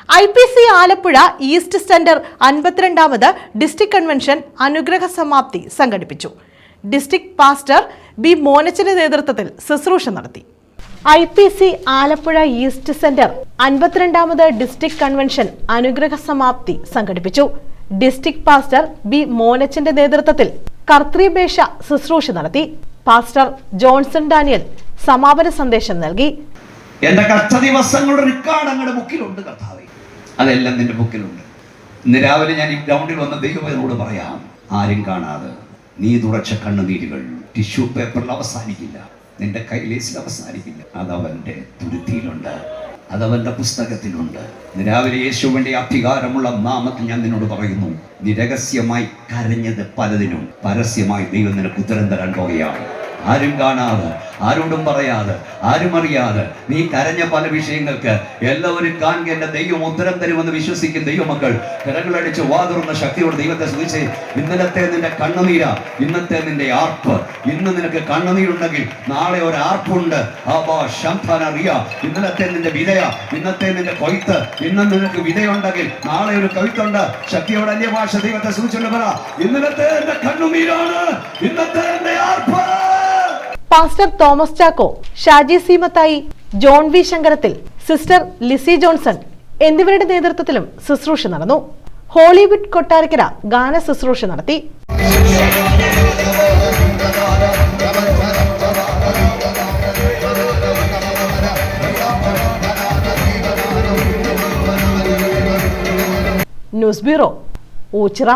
IPC Alappuzha east centre 52ാമത് district convention അനുഗ്രഹ സമാപ്തി സംഘടിപ്പിച്ചു. ഡിസ്ട്രിക്ട് പാസ്റ്റർ ബി മോനച്ചന്റെ നേതൃത്വത്തിൽ ശുശ്രൂഷ നടത്തി. IPC ആലപ്പുഴ ഈസ്റ്റ് സെന്റർ 52ാമത് ഡിസ്ട്രിക്ട് കൺവെൻഷൻ അനുഗ്രഹ സമാപ്തി സംഘടിപ്പിച്ചു. ഡിസ്ട്രിക്ട് പാസ്റ്റർ ബി മോനച്ചന്റെ നേതൃത്വത്തിൽ കർത്തൃപേക്ഷ ശുശ്രൂഷ നടത്തി. പാസ്റ്റർ ജോൺസൺ ഡാനിയൽ സമാപന സന്ദേശം നൽകി. എന്റെ കഷ്ടദിവസങ്ങളുടെ റിക്കാർഡ് അങ്ങയുടെ ബുക്കിലുണ്ട് കർത്താവേ, അതെല്ലാം നിന്റെ ബുക്കിലുണ്ട്. ഇന്ന് രാവിലെ ഞാൻ ഈ ഗ്രൗണ്ടിൽ വന്ന ദൈവത്തിനോട് പറയാം, ആരും കാണാതെ നീ തുറച്ച കണ്ണുനീരുകൾ ടിഷ്യൂ പേപ്പറിൽ അവസാനിക്കില്ല, നിന്റെ കൈലേസിൽ അവസാനിക്കില്ല. അതവന്റെ തുരുത്തിയിലുണ്ട്, അതവന്റെ പുസ്തകത്തിലുണ്ട്. ഇന്ന് രാവിലെ യേശുവിന്റെ അധികാരമുള്ള നാമത്തിൽ ഞാൻ നിന്നോട് പറയുന്നു, നീ രഹസ്യമായി കരഞ്ഞത് പലതിനും പരസ്യമായി ദൈവം നിനക്ക് ഉത്തരം തരാൻ പോകുകയാണ്. ആരും കാണാതെ, ആരോടും പറയാതെ, ആരും അറിയാതെ നീ കരഞ്ഞ പല വിഷയങ്ങൾക്ക് എല്ലാവരും കാണുക എന്റെ ദൈവം ഉത്തരം തരുമെന്ന് വിശ്വസിക്കും ദൈവമക്കൾ കരങ്ങളടിച്ച് വാതുറന്ന ശക്തിയോട് ദൈവത്തെ സ്തുതിച്ച്. ഇന്നലത്തെ നിന്റെ കണ്ണുനീര, ഇന്നത്തെ നിന്റെ ആർപ്പ്. ഇന്ന് നിനക്ക് കണ്ണുനീരുണ്ടെങ്കിൽ നാളെ ഒരു ആർപ്പുണ്ട്. ഇന്നലത്തെ നിന്റെ വിതയ, ഇന്നത്തെ നിന്റെ കൊയ്ത്ത്. ഇന്ന് നിനക്ക് വിതയുണ്ടെങ്കിൽ നാളെ ഒരു കൊയ്ത്തുണ്ട്. ശക്തിയോട് അന്യഭാഷ ദൈവത്തെ സൂചിച്ചുകൊണ്ട് പറ, ഇന്നലത്തെ എന്റെ കണ്ണുനീരാണ്, ഇന്നത്തെ എന്റെ ആർപ്പ്. പാസ്റ്റർ തോമസ് ചാക്കോ, ഷാജി സീമത്തായി, John V Sankarathil, sister Lissy Johnson എന്നിവരുടെ നേതൃത്വത്തിലും ശുശ്രൂഷ നടന്നു. ഹോളിവുഡ് കൊട്ടാരക്കര ഗാന ശുശ്രൂഷ നടത്തി. News bureau, Ochira.